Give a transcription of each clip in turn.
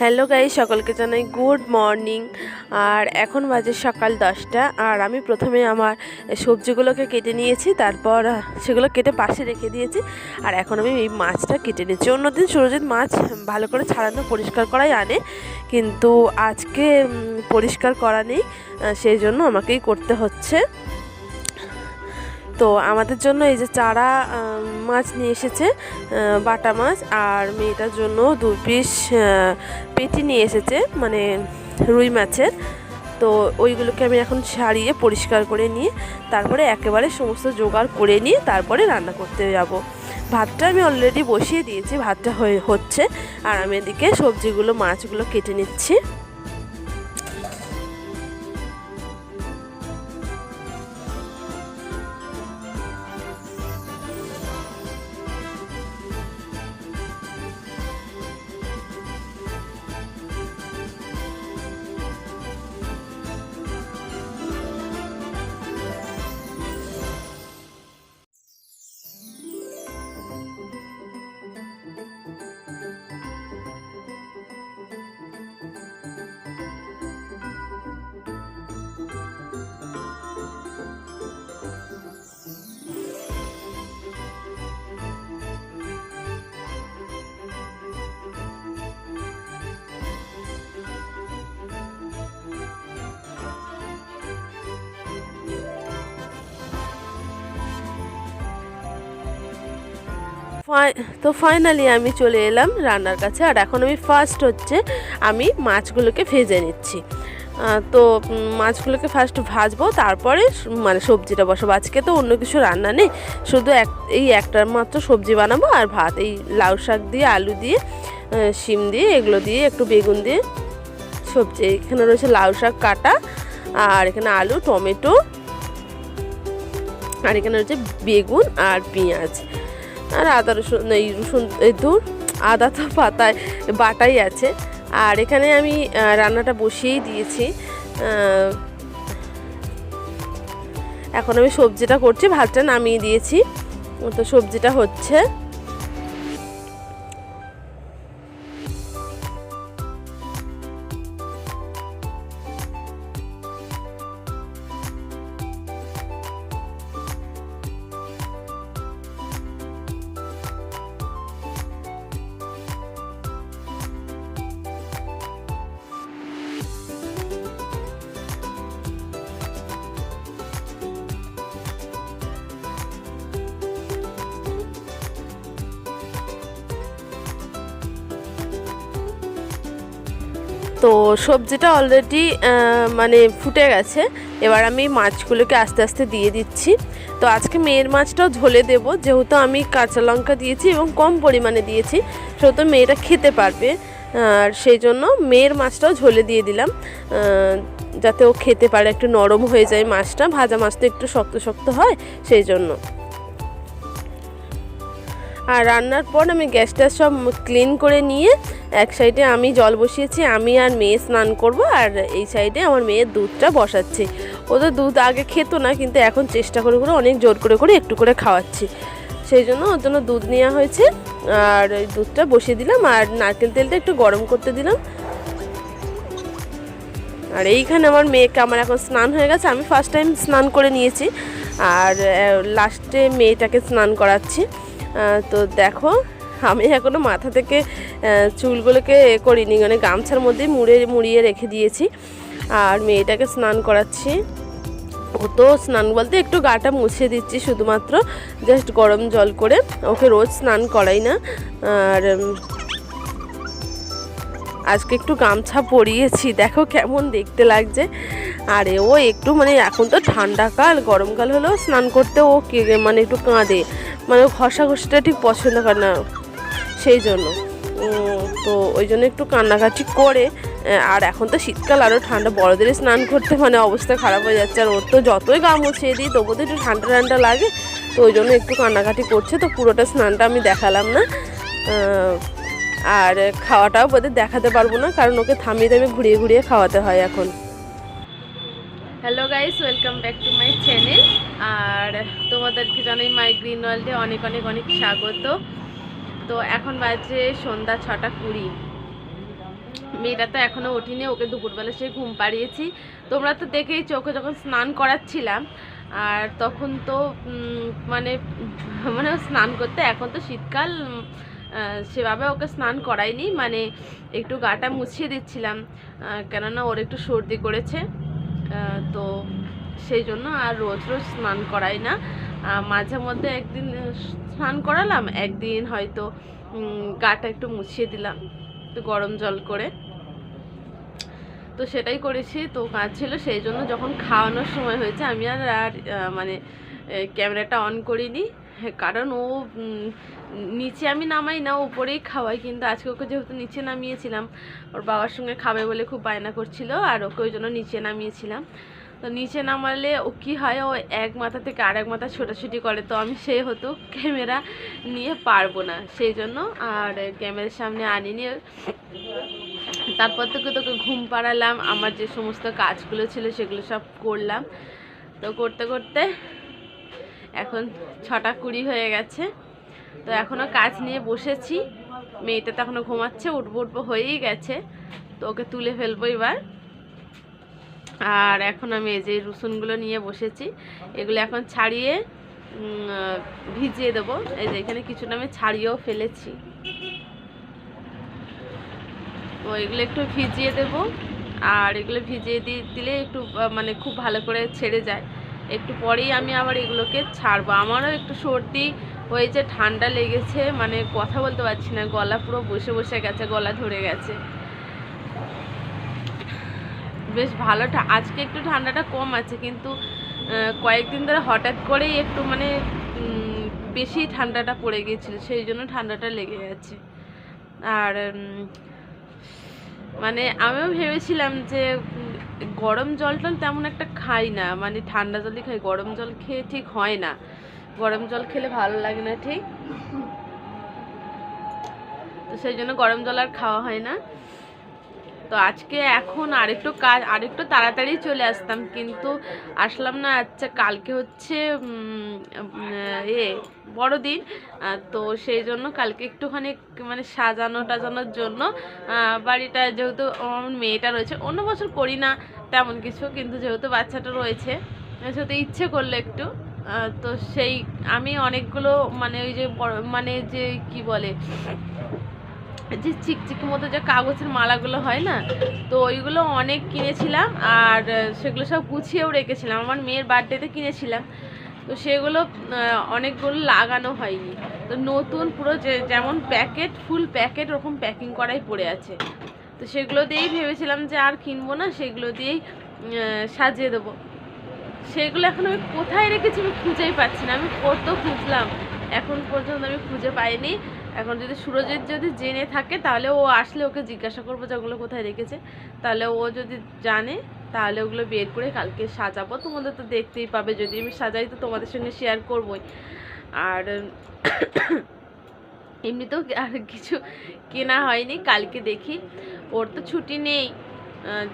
Hello guys, সকলকে জানাই good morning. আর এখন বাজে সকাল 10টা। আর আমি প্রথমে আমার সবজিগুলোকে কেটে নিয়েছি, তারপর সেগুলো কেটে পাশে রেখে দিয়েছি। আর এখন আমি এই মাছটা কেটে নিচ্ছি। অন্যদিন সুরজিৎ মাছ ভালো করে ছাড়ানো পরিষ্কার করাই আনে, কিন্তু আজকে পরিষ্কার করা নেই, সেই জন্য আমাকেই করতে হচ্ছে। তো আমাদের জন্য এই যে চারা মাছ নিয়ে এসেছে, বাটা মাছ, আর মেয়েটার জন্য 2 পিস পেটি নিয়ে এসেছে, মানে রুই মাছের। তো ওইগুলোকে আমি এখন ছাড়িয়ে পরিষ্কার করে নিয়ে তারপরে একেবারে সমস্ত জোগাড় করে নিয়ে তারপরে রান্না করতে যাব। ভাতটা আমি অলরেডি বসিয়ে দিয়েছি, ভাতটা হচ্ছে, আর আমি এদিকে সবজিগুলো মাছগুলো কেটে নিচ্ছি। তো ফাইনালি আমি চলে এলাম রান্নার কাছে। আর এখন আমি ফার্স্ট আমি মাছগুলোকে ভেজে নিচ্ছি। তো মাছগুলোকে ফার্স্ট ভাজবো, তারপরে মানে সবজিটা বসাবো। আজকে তো অন্য কিছু রান্না নেই, শুধু এই একটার মাত্র সবজি বানাবো আর ভাত। এই লাউ শাক দিয়ে, আলু দিয়ে, শিম দিয়ে, এগুলো দিয়ে, একটু বেগুন দিয়ে সবজি। এখানে রয়েছে লাউ শাক কাটা, আর এখানে আলু, টমেটো, আর এখানে রয়েছে বেগুন আর পেঁয়াজ, আর আদা রসুন, আদা তো পাতায় বাটাই আছে। আর এখানে আমি রান্নাটা বসিয়েই দিয়েছি। এখন আমি সবজিটা করছি, ভাতটা নামিয়ে দিয়েছি, তো সবজিটা হচ্ছে। তো সবজিটা অলরেডি মানে ফুটে গেছে। এবার আমি মাছগুলোকে আস্তে আস্তে দিয়ে দিচ্ছি। তো আজকে মেয়ের মাছটাও ঝোলে দেব, যেহেতু আমি কাঁচা লঙ্কা দিয়েছি এবং কম পরিমাণে দিয়েছি, সেহেতু মেয়েটা খেতে পারবে। আর সেই জন্য মেয়ের মাছটাও ঝোলে দিয়ে দিলাম, যাতে ও খেতে পারে, একটু নরম হয়ে যায় মাছটা। ভাজা মাছ তো একটু শক্ত শক্ত হয়, সেই জন্য। আর রান্নার পর আমি গ্যাসটা সব ক্লিন করে নিয়ে এক সাইডে আমি জল বসিয়েছি, আমি আর মেয়ে স্নান করব। আর এই সাইডে আমার মেয়ের দুধটা বসাচ্ছি। ও তো দুধ আগে খেত না, কিন্তু এখন চেষ্টা করে করে অনেক জোর করে করে একটু করে খাওয়াচ্ছি, সেই জন্য ওর জন্য দুধ নেওয়া হয়েছে। আর ওই দুধটা বসিয়ে দিলাম, আর নারকেল তেলটা একটু গরম করতে দিলাম। আর এইখানে আমার মেয়েকে, আমার এখন স্নান হয়ে গেছে, আমি ফার্স্ট টাইম স্নান করে নিয়েছি, আর লাস্টে মেয়েটাকে স্নান করাচ্ছি। তো দেখো, আমি এখনও মাথা থেকে চুলগুলোকে করিনি, মানে গামছার মধ্যে মুড়িয়ে রেখে দিয়েছি। আর মেয়েটাকে স্নান করাচ্ছি। ও তো স্নান বলতে একটু গাটা মুছে দিচ্ছি শুধুমাত্র, জাস্ট গরম জল করে। ওকে রোজ স্নান করাই না। আর আজকে একটু গামছা পরিয়েছি, দেখো কেমন দেখতে লাগছে। আরে ও একটু মানে এখন তো ঠান্ডাকাল, গরমকাল হলেও স্নান করতে ও মানে একটু কাঁদে, মানে ঘষাঘষিটা ঠিক পছন্দ করে না, সেই জন্য। তো ওই জন্য একটু কান্নাকাটি করে। আর এখন তো শীতকাল, আরও ঠান্ডা, বড়দের স্নান করতে মানে অবস্থা খারাপ হয়ে যাচ্ছে। আর ওর তো যতই গা মুছিয়ে দিই তবু তো একটু ঠান্ডা ঠান্ডা লাগে, তো ওই জন্য একটু কান্নাকাটি করছে। তো পুরোটা স্নানটা আমি দেখালাম না, আর খাওয়াটাও বোধহয় দেখাতে পারবো না, কারণ ওকে থামিয়ে থামিয়ে ঘুরিয়ে ঘুরিয়ে খাওয়াতে হয় এখন। Hello guys, welcome back to my channel. আর তোমাদেরকে জানাই মাই গ্রিন ওয়ার্ল্ডে অনেক অনেক অনেক স্বাগত। তো এখন বাজে সন্ধ্যা 6টা 20। মেয়েটা তো এখনও ওঠেনি, ওকে দুপুরবেলা সে ঘুম পাড়িয়েছি। তোমরা তো দেখেইছো ওকে যখন স্নান করাচ্ছিলাম, আর তখন তো মানে মানে স্নান করতে, এখন তো শীতকাল সেভাবে ওকে স্নান করাইনি, মানে একটু গাটা মুছিয়ে দিচ্ছিলাম, কেননা ওর একটু সর্দি করেছে, তো সেই জন্য আর রোজ রোজ স্নান করাই না। মাঝে মধ্যে একদিন স্নান করালাম, একদিন হয়তো গাটা একটু মুছিয়ে দিলাম একটু গরম জল করে, তো সেটাই করেছি। তো কাজ ছিল, সেই জন্য যখন খাওয়ানোর সময় হয়েছে আমি আর মানে ক্যামেরাটা অন করিনি, কারণ ও নিচে আমি নামাই না, উপরেই খাওয়াই, কিন্তু আজকে ওকে যেহেতু নিচে নামিয়েছিলাম, ওর বাবার সঙ্গে খাবে বলে খুব বায়না করছিল, আর ওকে ওই জন্য নিচে নামিয়েছিলাম। তো নিচে নামালে ও কী হয়, ও এক মাথা থেকে আরেক মাথা ছোটাছুটি করে, তো আমি সে হতো ক্যামেরা নিয়ে পারবো না, সেই জন্য আর ক্যামেরার সামনে আনিনি। তারপর থেকে তোকে ঘুম পাড়ালাম, আমার যে সমস্ত কাজগুলো ছিল সেগুলো সব করলাম। তো করতে করতে এখন 6:20 হয়ে গেছে, তো এখনও কাজ নিয়ে বসেছি। মেয়েটা তো এখনও ঘুমাচ্ছে, উঠবো হয়েই গেছে, তো ওকে তুলে ফেলবো এবার। আর এখন আমি এই যে রসুনগুলো নিয়ে বসেছি, এগুলো এখন ছাড়িয়ে ভিজিয়ে দেবো। এই যে এখানে কিছুটা আমি ছাড়িয়েও ফেলেছি, তো এগুলো একটু ভিজিয়ে দেব। আর এগুলো ভিজিয়ে দিলে একটু মানে খুব ভালো করে ছেড়ে যায়। একটু পরেই আমি আবার এগুলোকে ছাড়বো। আমারও একটু সর্দি হয়েছে, ঠান্ডা লেগেছে, মানে কথা বলতে পারছি না, গলা পুরো বসে বসে গেছে, গলা ধরে গেছে। বেশ ভালো, আজকে একটু ঠান্ডাটা কম আছে, কিন্তু কয়েকদিন ধরে হঠাৎ করেই একটু মানে বেশি ঠান্ডাটা পড়ে গিয়েছিল, সেই জন্য ঠান্ডাটা লেগে গেছে। আর মানে আমিও ভেবেছিলাম যে গরম জল টল তেমন একটা খাই না, মানে ঠান্ডা জলই খাই, গরম জল খেয়ে ঠিক হয় না, গরম জল খেলে ভালো লাগে না ঠিক, তো সেই জন্য গরম জল আর খাওয়া হয় না। তো আজকে এখন আরেকটু কাজ, আরেকটু তাড়াতাড়ি চলে আসতাম, কিন্তু আসলাম না। আচ্ছা, কালকে হচ্ছে বড়দিন, তো সেই জন্য কালকে একটুখানি মানে সাজানো টাজানোর জন্য বাড়িটা, যেহেতু আমার মেয়েটা রয়েছে, অন্য বছর করি না তেমন কিছু, কিন্তু যেহেতু বাচ্চাটা রয়েছে সেহেতু ইচ্ছে করলো একটু, তো সেই আমি অনেকগুলো মানে ওই যে মানে যে কি বলে যে চিকচিকি মতো যে কাগজের মালাগুলো হয় না, তো ওইগুলো অনেক কিনেছিলাম, আর সেগুলো সব গুছিয়েও রেখেছিলাম, আমার মেয়ের বার্থডেতে কিনেছিলাম, তো সেগুলো অনেকগুলো লাগানো হয়নি, তো নতুন পুরো যেমন প্যাকেট, ফুল প্যাকেট ওরকম প্যাকিং করাই পড়ে আছে, তো সেগুলো দিয়েই ভেবেছিলাম যে আর কিনবো না, সেগুলো দিয়েই সাজিয়ে দেবো। সেগুলো এখন আমি কোথায় রেখেছি আমি খুঁজেই পাচ্ছি না, আমি কত খুঁজলাম, এখন পর্যন্ত আমি খুঁজে পাইনি। এখন যদি সুরজিৎ যদি জেনে থাকে, তাহলে ও আসলে ওকে জিজ্ঞাসা করবো যে ওগুলো কোথায় রেখেছে, তাহলে ও যদি জানে তাহলে ওগুলো বের করে কালকে সাজাবো, তোমাদের তো দেখতেই পাবে, যদি আমি সাজাই তো তোমাদের সঙ্গে শেয়ার করবোই। আর এমনিতেও আর কিছু কেনা হয়নি, কালকে দেখি, ওর তো ছুটি নেই,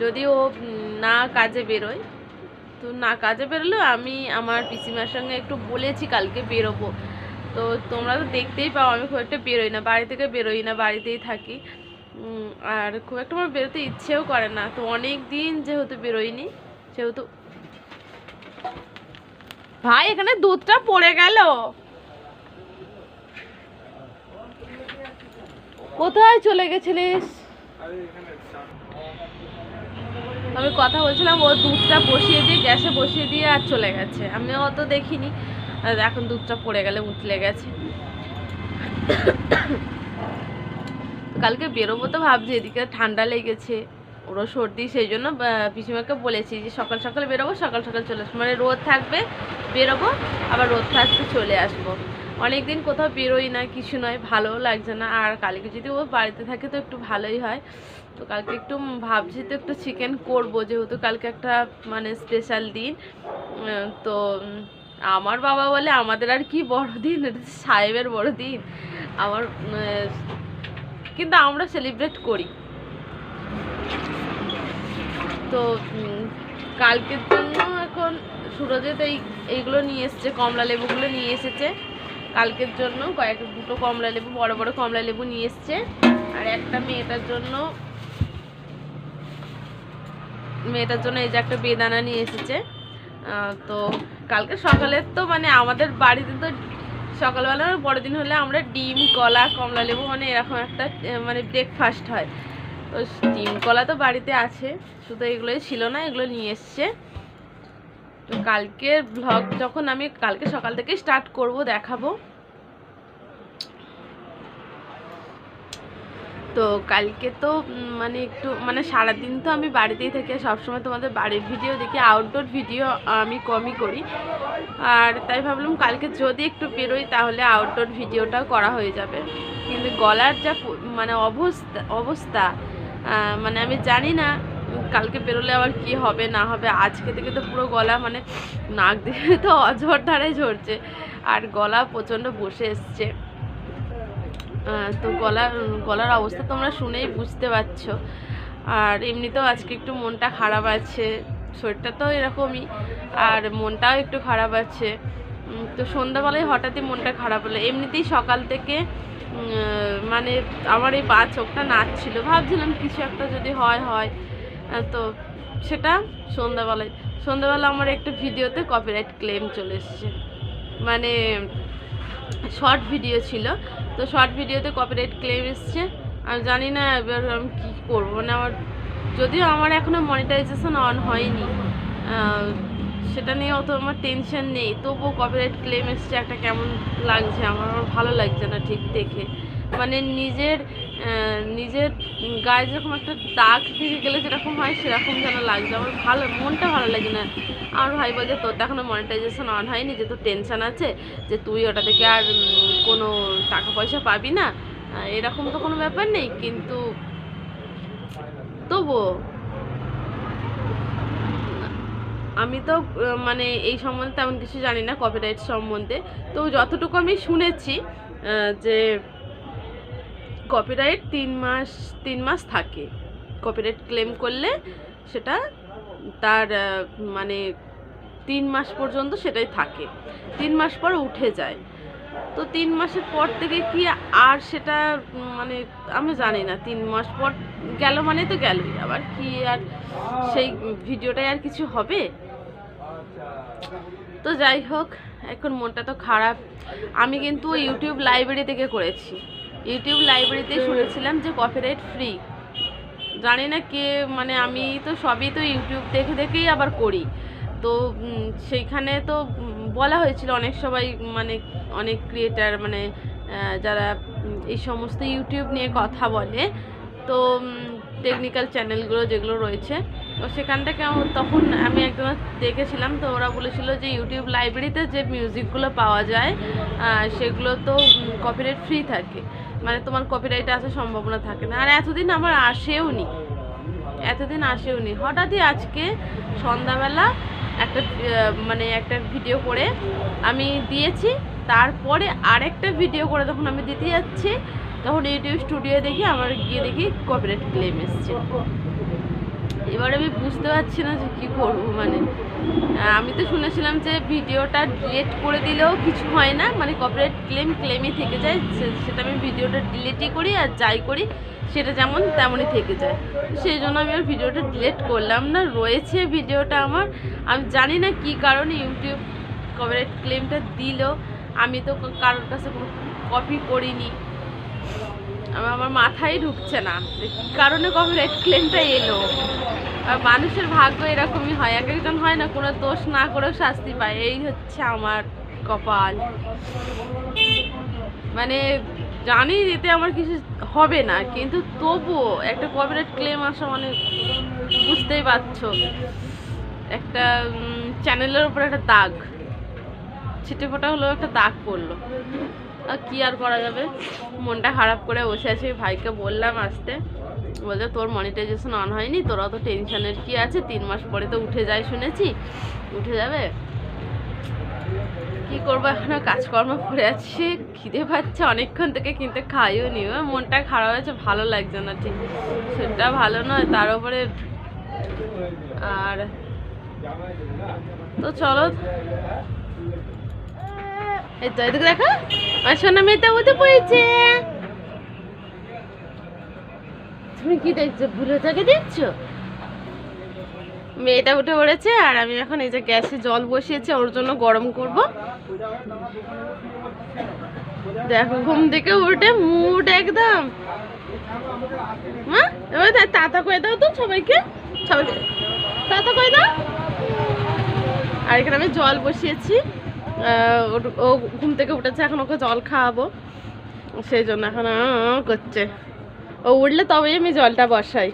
যদি ও না কাজে বেরোয়, তো না কাজে বেরোলেও আমি আমার পিসিমার সঙ্গে একটু বলেছি কালকে বেরোবো, তো তোমরা তো দেখতেই পাও আমি খুব একটা বেরোই না, বাড়ি থেকে বেরোই না, বাড়িতেই থাকি, আর খুব একটা আমার বেরোতে ইচ্ছেও করে না, তো অনেক দিন যেহেতু বেরোইনি সেহেতু। ভাই এখানে দুধটা পড়ে গেল, কোথায় চলে গেছিলিস? আমি কথা বলছিলাম, ও দুধটা বসিয়ে দিয়ে গ্যাসে বসিয়ে দিয়ে আর চলে গেছে, আমি অত দেখিনি, এখন দুধটা পড়ে গেলে উতলে গেছে। কালকে বেরোবো তো ভাবছি, এদিকে ঠান্ডা লেগেছে, ওরও সর্দি, সেই জন্য পিসিমাকে বলেছি যে সকাল সকাল বেরোবো, সকাল সকাল চলে আসবো, মানে রোদ থাকবে বেরোবো, আবার রোদ থাকতে চলে আসবো। অনেক দিন কোথাও বেরোই না, কিছু নয়, ভালোও লাগছে না, আর কালকে যদি ও বাড়িতে থাকে তো একটু ভালোই হয়, তো কালকে একটু ভাবছি তো একটু চিকেন করব, যেহেতু কালকে একটা মানে স্পেশাল দিন, তো আমার বাবা বলে আমাদের আর কি বড়দিন, এটা সাহেবের বড়দিন, আমার কিন্তু আমরা সেলিব্রেট করি। তো কালকের জন্য এখন সুরজিৎ এইগুলো নিয়ে এসেছে, কমলা লেবুগুলো নিয়ে এসেছে কালকের জন্য, দুটো কমলা লেবু, বড় বড় কমলা লেবু নিয়ে এসছে, আর একটা মেয়েটার জন্য মেয়েটার জন্য এই যে একটা বেদানা নিয়ে এসেছে। তো কালকে সকালে তো মানে আমাদের বাড়িতে তো সকালবেলা বড়দিন হলে আমরা ডিম, কলা, কমলা লেবু মানে এরকম একটা মানে ব্রেকফাস্ট হয়। তো ডিম কলা তো বাড়িতে আছে, শুধু এগুলোই ছিল না, এগুলো নিয়ে এসছে। তো কালকের ব্লগ যখন আমি কালকে সকাল থেকে স্টার্ট করব, দেখাবো। তো কালকে তো মানে একটু মানে সারাদিন তো আমি বাড়িতেই থাকি, সবসময় তোমাদের বাড়ির ভিডিও দেখি, আউটডোর ভিডিও আমি কমই করি। আর তাই ভাবলাম কালকে যদি একটু বেরোই তাহলে আউটডোর ভিডিওটাও করা হয়ে যাবে। কিন্তু গলার যা মানে অবস্থা মানে আমি জানি না কালকে বেরোলে আবার কি হবে না হবে। আজকে থেকে তো পুরো গলা মানে নাক দিয়ে তো অঝর ধারে ঝরছে, আর গলা প্রচণ্ড বসে এসছে। তো গলার অবস্থা তোমরা শুনেই বুঝতে পারছো। আর এমনিতেও আজকে একটু মনটা খারাপ আছে, শরীরটা তো এরকমই, আর মনটাও একটু খারাপ আছে। তো সন্ধ্যাবেলায় হঠাৎই মনটা খারাপ হলো। এমনিতেই সকাল থেকে মানে আমার এই চোখটা নাচছিল, ভাবছিলাম কিছু একটা যদি হয়। তো সেটা সন্ধ্যাবেলা আমার একটা ভিডিওতে কপিরাইট ক্লেম চলে এসছে। মানে শর্ট ভিডিও ছিল, তো শর্ট ভিডিওতে কপিরাইট ক্লেম এসছে। আমি জানি না এবার আমি কী করবো। মানে যদিও আমার এখনও মনিটাইজেশন অন হয়নি, সেটা নিয়ে অত আমার টেনশন নেই, তবুও কপিরাইট ক্লেম এসছে। একটা কেমন লাগছে আমার ভালো লাগছে না ঠিক দেখে। মানে নিজের গায়ে যেরকম একটা দাগ থেকে গেলে যেরকম হয় সেরকম যেন লাগছে, আমার মনটা ভালো লাগে না। আমার ভাই বলছে তোর তো এখনও মনিটাইজেশন অন হয়নি, যে তোর টেনশন আছে যে তুই ওটা থেকে আর কোনো টাকা পয়সা পাবি না, এরকম তো কোনো ব্যাপার নেই। কিন্তু তবুও আমি তো মানে এই সম্বন্ধে তেমন কিছু জানি না, কপিরাইট সম্বন্ধে। তো যতটুকু আমি শুনেছি যে কপিরাইট 3 মাস থাকে। কপিরাইট ক্লেম করলে সেটা তার মানে 3 মাস পর্যন্ত সেটাই থাকে, 3 মাস পর উঠে যায়। তো 3 মাসের পর থেকে কি আর সেটা মানে আমি জানি না, 3 মাস পর গেল মানে তো গেলই, আবার কি আর সেই ভিডিওটাই আর কিছু হবে। তো যাই হোক, এখন মনটা তো খারাপ। আমি কিন্তু ইউটিউব লাইব্রেরি থেকে করেছি, ইউটিউব লাইব্রেরিতে শুনেছিলাম যে কপিরাইট ফ্রি। জানি না কে, মানে আমি তো সবই তো ইউটিউব দেখেই আবার করি। তো সেইখানে তো বলা হয়েছিল অনেক সবাই, মানে অনেক ক্রিয়েটার, মানে যারা এই সমস্ত ইউটিউব নিয়ে কথা বলে, তো টেকনিক্যাল চ্যানেলগুলো যেগুলো রয়েছে, তো সেখান থেকে তখন আমি একদম দেখেছিলাম। তো ওরা বলেছিল যে ইউটিউব লাইব্রেরিতে যে মিউজিকগুলো পাওয়া যায় সেগুলো তো কপিরাইট ফ্রি থাকে, মানে তোমার কপিরাইট আসার সম্ভাবনা থাকে না। আর এতদিন আমার আসেও নি, হঠাৎই আজকে সন্ধ্যাবেলা একটা ভিডিও করে আমি দিয়েছি। তারপরে আরেকটা ভিডিও করে যখন আমি দিতে যাচ্ছি, তখন ইউটিউব স্টুডিও দেখি দেখি কপিরাইট ক্লেম এসছে। এবার আমি বুঝতে পারছি না যে কী করবো। মানে আমি তো শুনেছিলাম যে ভিডিওটা ডিলিট করে দিলেও কিছু হয় না, মানে কপিরাইট ক্লেমই থেকে যায়, সেটা আমি ভিডিওটা ডিলিটই করি আর যাই করি সেটা যেমন তেমনই থেকে যায়। সেই জন্য আমি আর ভিডিওটা ডিলিট করলাম না, রয়েছে ভিডিওটা আমার। আমি জানি না কি কারণে ইউটিউব কপিরাইট ক্লেমটা দিল, আমি তো কারোর কাছে কোনো কপি করিনি, আমার মাথায় ঢুকছে না কী কারণে কপিরাইট ক্লেমটা এলো। আর মানুষের ভাগ্য এরকমই হয়, এক একজন হয় না কোনো দোষ না করেও শাস্তি পায়, এই হচ্ছে আমার কপাল। মানে জানি এতে আমার কিছু হবে না, কিন্তু তবুও একটা কপিরাইট ক্লেম আসা মানে বুঝতেই পারছো, একটা চ্যানেলের উপর একটা দাগ, ছিটে ফোটা হলেও একটা দাগ পড়লো। আর কি আর করা যাবে, মনটা খারাপ করে বসে আছি। ভাইকে বললাম আসতে, বলছে তোর মনিটাইজেশন অন হয়নি, তোরা তো টেনশনের কি আছে, 3 মাস পরে তো উঠে যায়, শুনেছি উঠে যাবে। কি করবো, এখনো কাজকর্ম করে আছি, খিদে পাচ্ছে অনেকক্ষণ থেকে, কিন্তু খাইও নি। মনটা খারাপ হয়েছে, ভালো লাগছে না, ঠিক সেটা ভালো নয় তার উপরে। আর তো চলো, এই তো এদিকে দেখো আমার সোনা মেয়েটা উঠে পড়েছে। তুমি কি দেখছো, ভুলে তাকে দেখছো? মেয়েটা উঠে পড়েছে আর আমি এখন এই যে গ্যাসে জল বসিয়েছি ওর জন্য গরম করব। দেখো ঘুম থেকে উঠে মুড একদম। মা এবার টাটা করে দাও তো সবাইকে, সবাইকে টাটা করে দাও। আর এখানে আমি জল বসিয়েছি, ও ঘুম থেকে উঠেছে, এখন ওকে জল খাওয়াবো, সেই জন্য এখন করছে। ও উঠলে তবেই আমি জলটা বসাই।